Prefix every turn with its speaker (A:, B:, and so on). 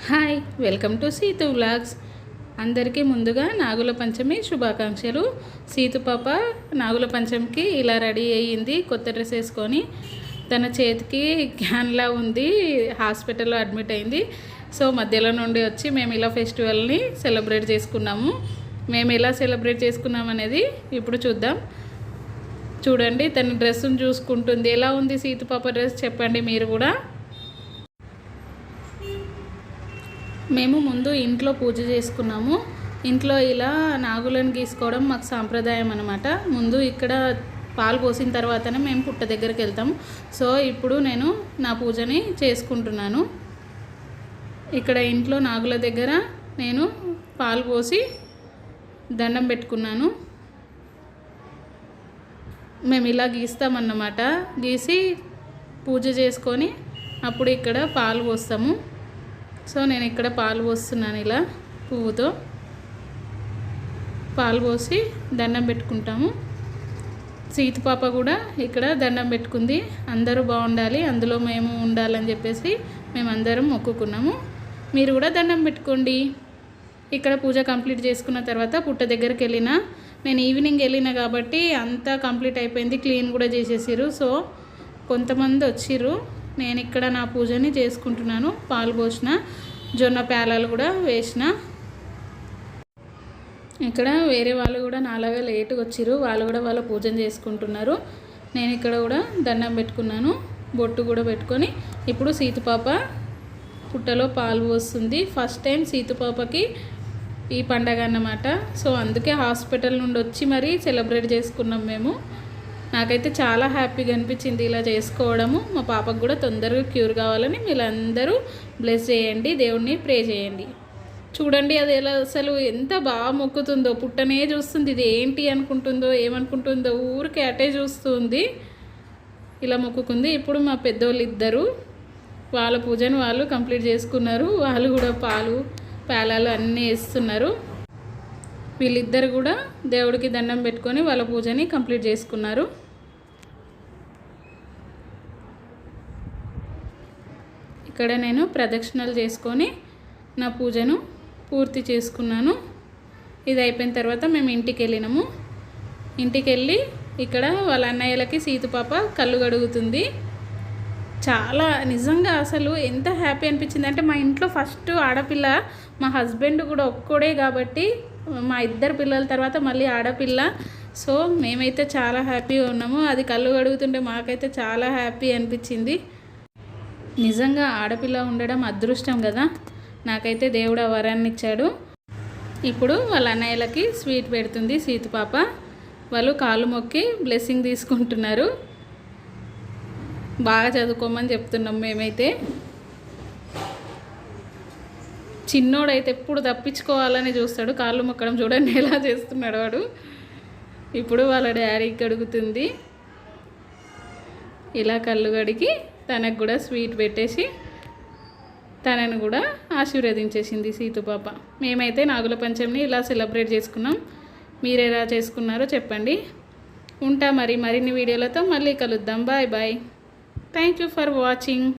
A: Hi welcome to Seethu vlogs. అందరికీ ముందుగా నాగుల పంచమి శుభాకాంక్షలు. సీతు పాప నాగుల పంచమికి ఇలా రెడీ అయ్యింది, కొత్త డ్రెస్ వేసుకొని. తన చేతికి క్యాన్లా ఉంది, హాస్పిటల్లో అడ్మిట్ అయింది. సో మధ్యలో నుండి వచ్చి మేము ఇలా ఫెస్టివల్ని సెలబ్రేట్ చేసుకున్నాము. మేము ఎలా సెలబ్రేట్ చేసుకున్నాం అనేది ఇప్పుడు చూద్దాం. చూడండి, తన డ్రెస్సును చూసుకుంటుంది. ఎలా ఉంది సీతు పాప డ్రెస్ చెప్పండి మీరు కూడా. మేము ముందు ఇంట్లో పూజ చేసుకున్నాము. ఇంట్లో ఇలా నాగులను గీసుకోవడం మాకు సాంప్రదాయం అన్నమాట. ముందు ఇక్కడ పాలు పోసిన తర్వాతనే మేము పుట్ట దగ్గరికి వెళ్తాము. సో ఇప్పుడు నేను నా పూజని చేసుకుంటున్నాను. ఇక్కడ ఇంట్లో నాగుల దగ్గర నేను పాలు పోసి దండం పెట్టుకున్నాను. మేము ఇలా గీస్తామన్నమాట. గీసి పూజ చేసుకొని అప్పుడు ఇక్కడ పాలు పోస్తాము. సో నేను ఇక్కడ పాలు పోస్తున్నాను, ఇలా పువ్వుతో పాలు పోసి దండం పెట్టుకుంటాము. సీతు పాప కూడా ఇక్కడ దండం పెట్టుకుంది. అందరూ బాగుండాలి, అందులో మేము ఉండాలని చెప్పేసి మేమందరం మొక్కుకున్నాము. మీరు కూడా దండం పెట్టుకోండి. ఇక్కడ పూజ కంప్లీట్ చేసుకున్న తర్వాత పుట్ట దగ్గరికి వెళ్ళిన, నేను ఈవినింగ్ వెళ్ళిన కాబట్టి అంతా కంప్లీట్ అయిపోయింది, క్లీన్ కూడా చేసేసారు. సో కొంతమంది వచ్చిర్రు. నేను ఇక్కడ నా పూజని చేసుకుంటున్నాను. పాలు పోసిన, జొన్న పేలాలు కూడా వేసిన. ఇక్కడ వేరే వాళ్ళు కూడా నాలాగా లేట్గా వచ్చిర్రు, వాళ్ళు కూడా వాళ్ళ పూజను చేసుకుంటున్నారు. నేను ఇక్కడ కూడా దండం పెట్టుకున్నాను, బొట్టు కూడా పెట్టుకొని. ఇప్పుడు సీతుపాప పుట్టలో పాలు పోస్తుంది. ఫస్ట్ టైం సీతుపాపకి ఈ పండగ అన్నమాట. సో అందుకే హాస్పిటల్ నుండి వచ్చి మరీ సెలబ్రేట్ చేసుకున్నాం మేము. నాకైతే చాలా హ్యాపీగా అనిపించింది ఇలా చేసుకోవడము. మా పాపకు కూడా తొందరగా క్యూర్ కావాలని మీరందరూ బ్లెస్ చేయండి, దేవుణ్ణి ప్రే చేయండి. చూడండి అది ఎలా అసలు ఎంత బాగా మొక్కుతుందో, పుట్టనే చూస్తుంది. ఇది ఏంటి అనుకుంటుందో, ఏమనుకుంటుందో, ఊరికే అటే చూస్తుంది. ఇలా మొక్కుకుంది. ఇప్పుడు మా పెద్దోళ్ళు ఇద్దరు వాళ్ళ పూజను వాళ్ళు కంప్లీట్ చేసుకున్నారు. వాళ్ళు కూడా పాలు పేలాలు అన్నీ వేస్తున్నారు. వీళ్ళిద్దరు కూడా దేవుడికి దండం పెట్టుకొని వాళ్ళ పూజని కంప్లీట్ చేసుకున్నారు. ఇక్కడ నేను ప్రదక్షిణలు చేసుకొని నా పూజను పూర్తి చేసుకున్నాను. ఇది అయిపోయిన తర్వాత మేము ఇంటికి వెళ్ళినాము. ఇంటికి వెళ్ళి ఇక్కడ వాళ్ళ అన్నయ్యలకి సీతుపాప కళ్ళు కడుగుతుంది. చాలా నిజంగా అసలు ఎంత హ్యాపీ అనిపించింది అంటే, మా ఇంట్లో ఫస్ట్ ఆడపిల్ల, మా హస్బెండ్ కూడా ఒక్కడే కాబట్టి మా ఇద్దరు పిల్లల తర్వాత మళ్ళీ ఆడపిల్ల. సో మేమైతే చాలా హ్యాపీగా ఉన్నాము. అది కళ్ళు కడుగుతుంటే మాకైతే చాలా హ్యాపీ అనిపించింది. నిజంగా ఆడపిల్ల ఉండడం అదృష్టం కదా. నాకైతే దేవుడు ఆ వరాన్ని ఇచ్చాడు. ఇప్పుడు వాళ్ళ అన్నయ్యలకి స్వీట్ పెడుతుంది సీతుపాప. వాళ్ళు కాళ్ళు మొక్కి బ్లెస్సింగ్ తీసుకుంటున్నారు. బాగా చదువుకోమని చెప్తున్నాం మేమైతే. చిన్నోడైతే ఎప్పుడు తప్పించుకోవాలని చూస్తాడు, కాళ్ళు మొక్కడం చూడండి ఎలా చేస్తున్నాడు వాడు. ఇప్పుడు వాళ్ళ డాడీకి కడుగుతుంది. ఇలా కళ్ళు కడిగి తనకు కూడా స్వీట్ పెట్టేసి తనను కూడా ఆశీర్వదించేసింది సీతుపాప. మేమైతే నాగుల పంచమిని ఇలా సెలబ్రేట్ చేసుకున్నాం. మీరు ఎలా చేసుకున్నారో చెప్పండి. ఉంటా, మరిన్ని వీడియోలతో మళ్ళీ కలుద్దాం. Bye bye. Thank you for watching.